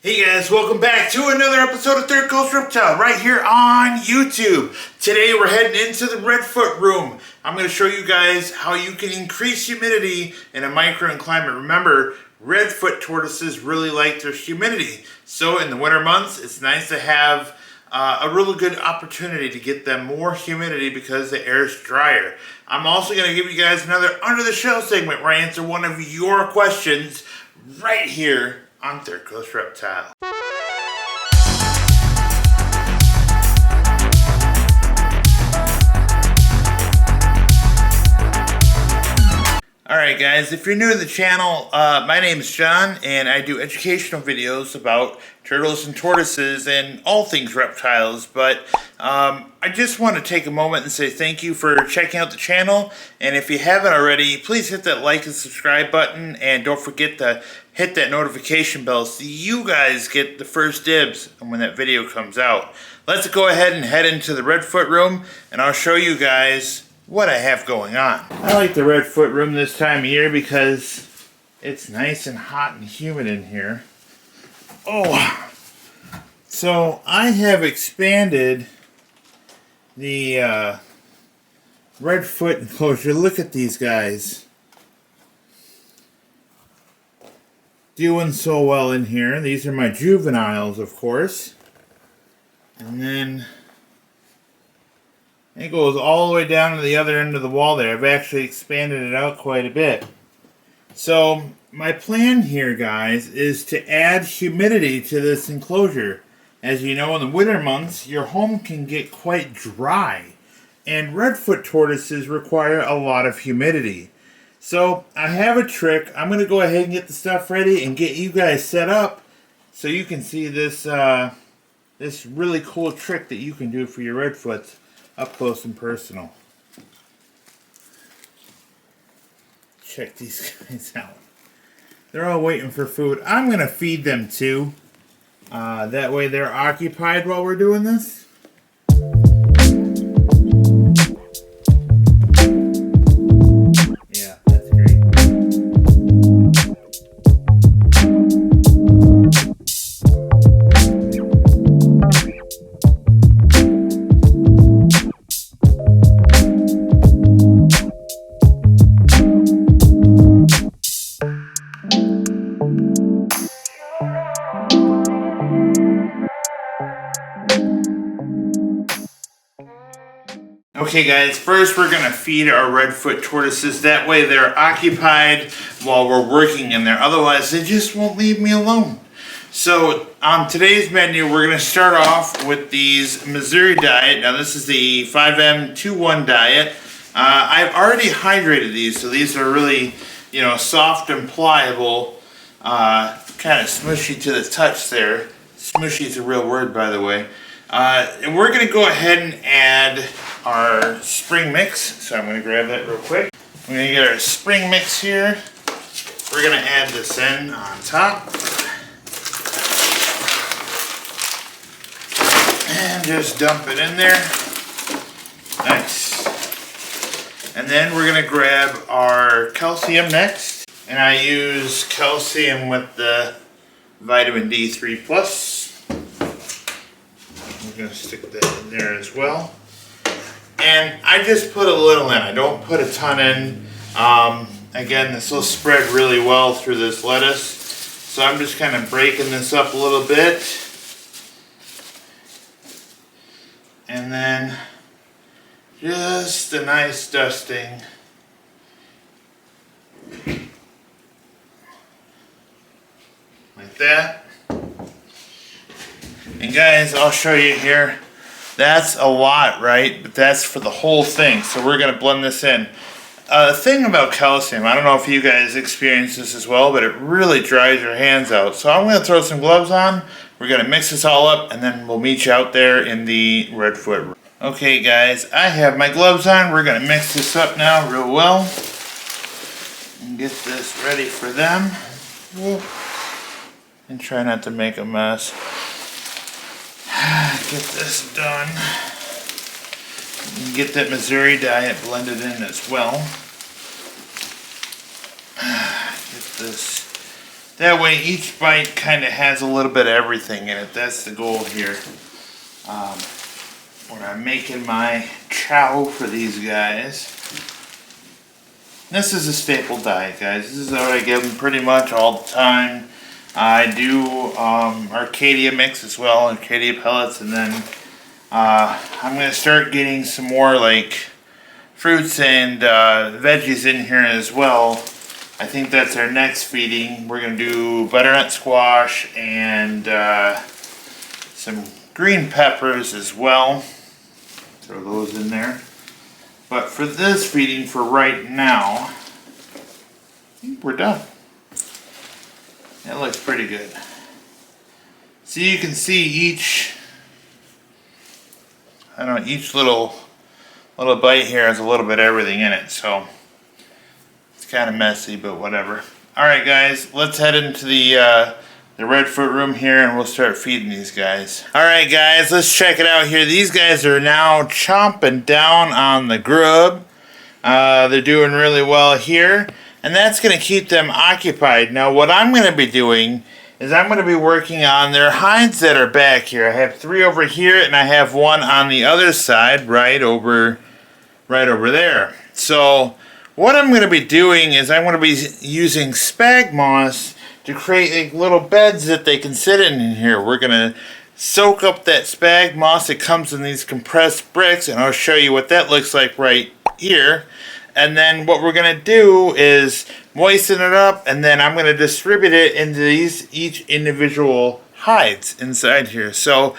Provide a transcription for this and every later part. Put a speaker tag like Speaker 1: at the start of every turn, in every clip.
Speaker 1: Hey guys, welcome back to another episode of Third Coast Reptile right here on YouTube. Today we're heading into the Redfoot room. I'm going to show you guys how you can increase humidity in a microclimate. Remember, Redfoot tortoises really like their humidity. So in the winter months, it's nice to have a really good opportunity to get them more humidity because the air is drier. I'm also going to give you guys another Under the Shell segment where I answer one of your questions right here on Third Coast Reptile. Alright guys, if you're new to the channel, my name is John and I do educational videos about turtles and tortoises and all things reptiles, but I just want to take a moment and say thank you for checking out the channel, and if you haven't already, please hit that like and subscribe button, and don't forget to hit that notification bell so you guys get the first dibs when that video comes out. Let's go ahead and head into the Redfoot room and I'll show you guys what I have going on. I like the Redfoot room this time of year because it's nice and hot and humid in here. Oh, so I have expanded the Redfoot enclosure. Look at these guys. Doing so well in here. These are my juveniles, of course. And then it goes all the way down to the other end of the wall there. I've actually expanded it out quite a bit. So my plan here, guys, is to add humidity to this enclosure. As you know, in the winter months, your home can get quite dry. And Redfoot tortoises require a lot of humidity. So I have a trick. I'm going to go ahead and get the stuff ready and get you guys set up so you can see this this really cool trick that you can do for your Redfoots up close and personal. Check these guys out. They're all waiting for food. I'm going to feed them too. That way they're occupied while we're doing this. Okay guys, first we're going to feed our Redfoot tortoises. That way they're occupied while we're working in there. Otherwise they just won't leave me alone. So on today's menu we're going to start off with these Missouri diet. Now this is the 5M21 diet. I've already hydrated these, so these are really, you know, soft and pliable. Kind of smushy to the touch there. Smushy is a real word, by the way. And we're going to go ahead and add our spring mix. So I'm going to grab that real quick. We're going to get our spring mix here. We're going to add this in on top. And just dump it in there. Nice. And then we're going to grab our calcium next. And I use calcium with the vitamin D3+. We're going to stick that in there as well. And I just put a little in. I don't put a ton in. Again, this will spread really well through this lettuce. So I'm just kind of breaking this up a little bit. And then just a nice dusting. Like that. And guys, I'll show you here. That's a lot, right? But that's for the whole thing. So we're going to blend this in. The thing about calcium, I don't know if you guys experience this as well, but it really dries your hands out. So I'm going to throw some gloves on. We're going to mix this all up, and then we'll meet you out there in the Redfoot room. Okay, guys, I have my gloves on. We're going to mix this up now real well. And get this ready for them. And try not to make a mess. Get this done. Get that Missouri diet blended in as well. Get That way each bite kind of has a little bit of everything in it. That's the goal here. When I'm making my chow for these guys. This is a staple diet, guys. This is what I give them pretty much all the time. I do Arcadia mix as well, Arcadia pellets, and then I'm going to start getting some more like fruits and veggies in here as well. I think that's our next feeding. We're going to do butternut squash and some green peppers as well. Throw those in there. But for this feeding for right now, I think we're done. That looks pretty good. So you can see each, each little bite here has a little bit of everything in it. So it's kind of messy, but whatever. All right, guys, let's head into the Redfoot room here, and we'll start feeding these guys. All right, guys, let's check it out here. These guys are now chomping down on the grub. They're doing really well here, and that's going to keep them occupied. Now, what I'm going to be doing is I'm going to be working on their hides that are back here. I have 3 over here, and I have 1 on the other side, right over there. So what I'm going to be doing is I'm going to be using spag moss to create little beds that they can sit in here. We're going to soak up that spag moss that comes in these compressed bricks, and I'll show you what that looks like right here. And then what we're going to do is moisten it up, and then I'm going to distribute it into each individual hides inside here. So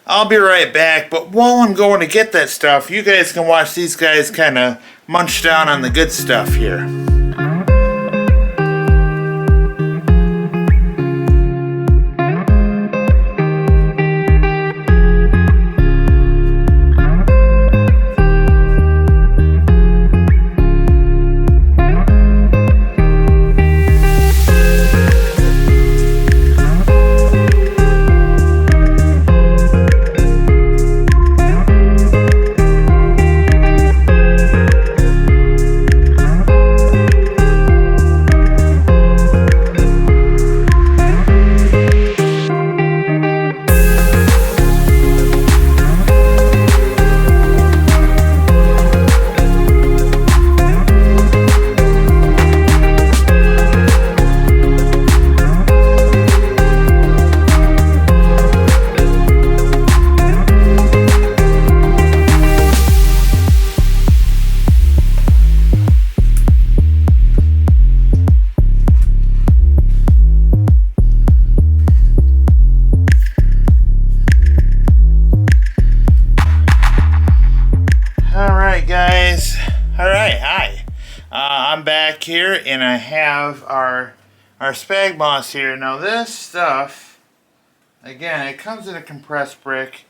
Speaker 1: I'll be right back, but while I'm going to get that stuff, you guys can watch these guys kind of munch down on the good stuff here. I'm back here, and I have our spag moss here. Now this stuff, again, it comes in a compressed brick,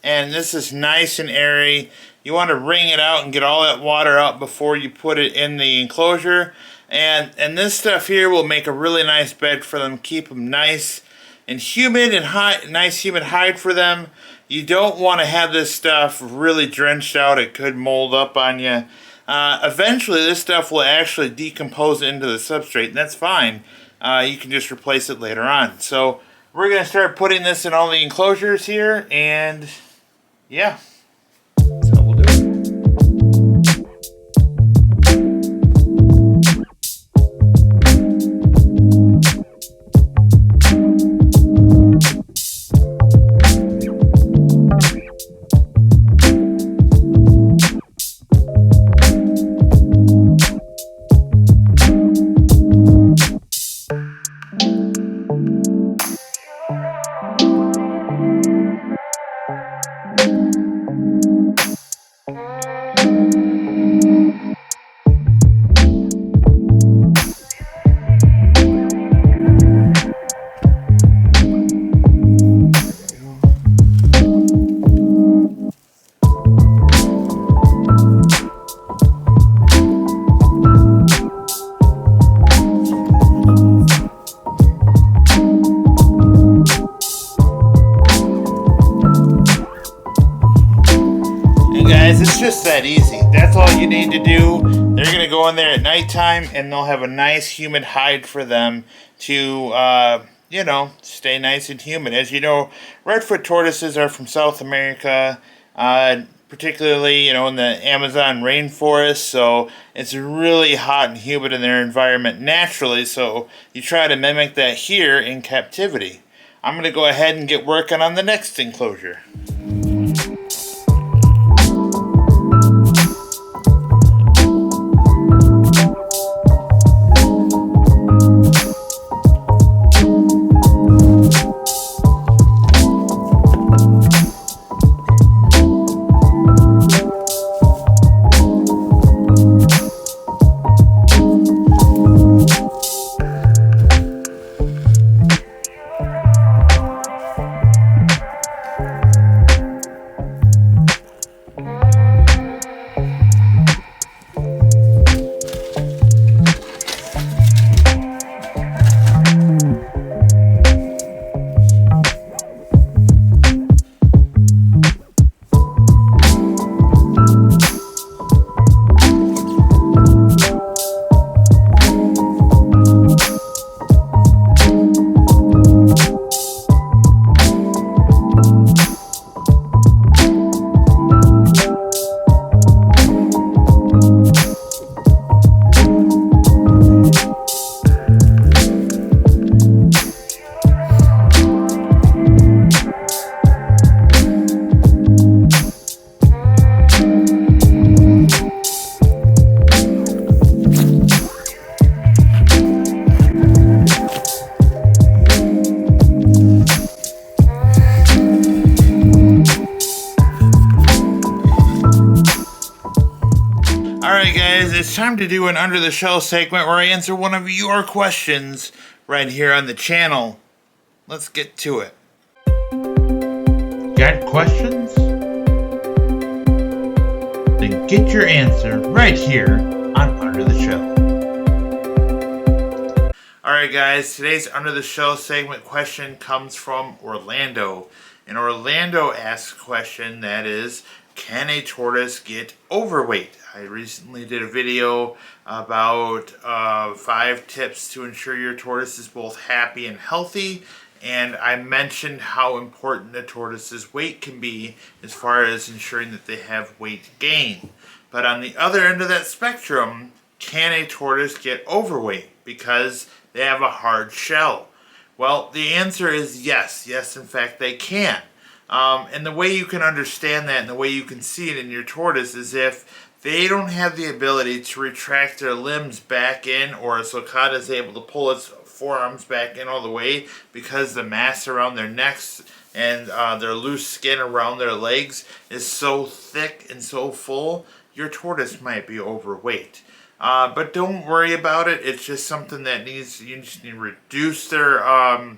Speaker 1: and this is nice and airy. You want to wring it out and get all that water out before you put it in the enclosure. And this stuff here will make a really nice bed for them, keep them nice and humid and hot, nice humid hide for them. You don't want to have this stuff really drenched out. It could mold up on you. Eventually this stuff will actually decompose into the substrate, and that's fine. You can just replace it later on. So we're going to start putting this in all the enclosures here, and yeah, that's how we'll do it. Guys, it's just that easy. That's all you need to do. They're going to go in there at nighttime, and they'll have a nice humid hide for them to you know, stay nice and humid. As you know, Redfoot tortoises are from South America, particularly, you know, in the Amazon rainforest. So it's really hot and humid in their environment naturally. So you try to mimic that here in captivity. I'm going to go ahead and get working on the next enclosure. Alright guys, it's time to do an Under the Shell segment where I answer one of your questions right here on the channel. Let's get to it. Got questions? Then get your answer right here on Under the Shell. Alright guys, today's Under the Shell segment question comes from Orlando. And Orlando asks a question that is, can a tortoise get overweight? I recently did a video about 5 tips to ensure your tortoise is both happy and healthy, and I mentioned how important a tortoise's weight can be as far as ensuring that they have weight gain. But on the other end of that spectrum, can a tortoise get overweight because they have a hard shell? Well, the answer is yes. Yes, in fact, they can. And the way you can understand that and the way you can see it in your tortoise is if they don't have the ability to retract their limbs back in, or a sulcata is able to pull its forearms back in all the way because the mass around their necks and their loose skin around their legs is so thick and so full, your tortoise might be overweight. But don't worry about it. It's just something that you just need to reduce their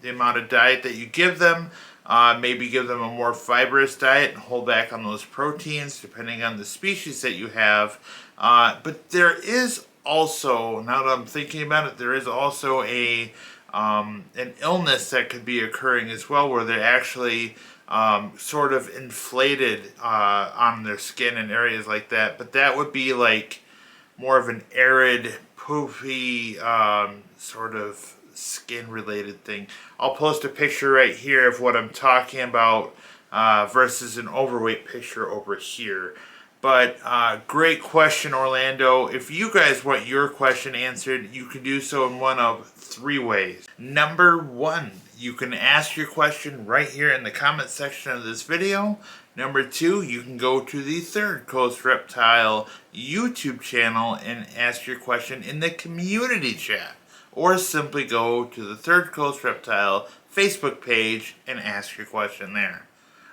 Speaker 1: the amount of diet that you give them. Maybe give them a more fibrous diet and hold back on those proteins depending on the species that you have. But there is also, now that I'm thinking about it, there is also an illness that could be occurring as well where they're actually sort of inflated on their skin and areas like that. But that would be like more of an arid, poofy sort of skin related thing. I'll post a picture right here of what I'm talking about versus an overweight picture over here. But great question, Orlando. If you guys want your question answered, you can do so in one of 3 ways. Number 1, you can ask your question right here in the comment section of this video. Number 2, you can go to the Third Coast Reptile YouTube channel and ask your question in the community chat. Or simply go to the Third Coast Reptile Facebook page and ask your question there.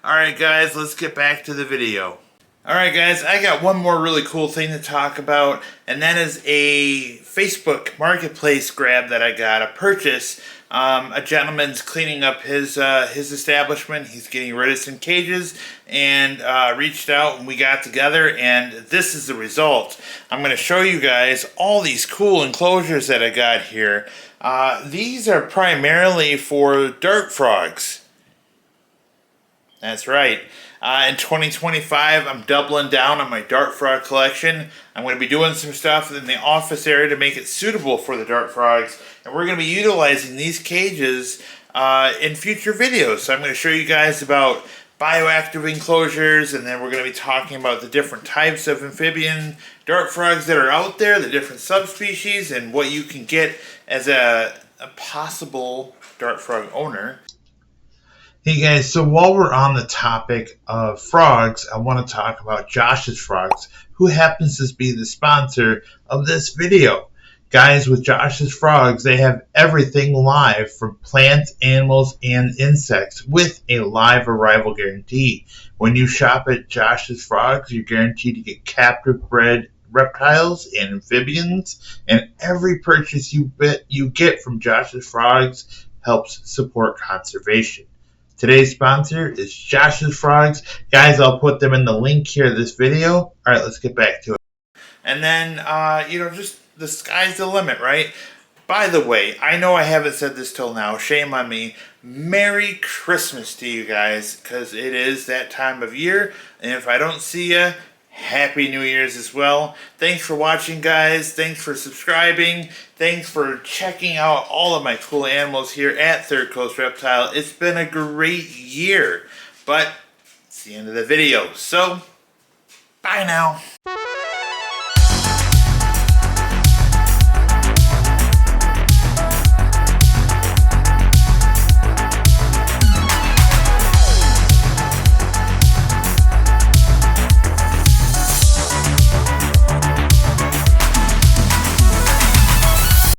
Speaker 1: Alright guys, let's get back to the video. Alright guys, I got one more really cool thing to talk about, and that is a Facebook Marketplace grab that I got, a purchase. A gentleman's cleaning up his establishment. He's getting rid of some cages and reached out and we got together, and this is the result. I'm going to show you guys all these cool enclosures that I got here. These are primarily for dart frogs. That's right. In 2025, I'm doubling down on my dart frog collection. I'm going to be doing some stuff in the office area to make it suitable for the dart frogs, and we're going to be utilizing these cages in future videos. So I'm going to show you guys about bioactive enclosures, and then we're going to be talking about the different types of amphibian dart frogs that are out there, the different subspecies, and what you can get as a possible dart frog owner. Hey guys, so while we're on the topic of frogs, I want to talk about Josh's Frogs, who happens to be the sponsor of this video. Guys, with Josh's Frogs, they have everything live from plants, animals, and insects with a live arrival guarantee. When you shop at Josh's Frogs, you're guaranteed to get captive bred reptiles and amphibians, and every purchase you get from Josh's Frogs helps support conservation. Today's sponsor is Josh's Frogs. Guys, I'll put them in the link here in this video. All right, let's get back to it. And then, just the sky's the limit, right? By the way, I know I haven't said this till now. Shame on me. Merry Christmas to you guys, because it is that time of year. And if I don't see you, Happy New Year's as well. Thanks for watching, guys. Thanks for subscribing. Thanks for checking out all of my cool animals here at Third Coast Reptile. It's been a great year, but it's the end of the video. So, bye now.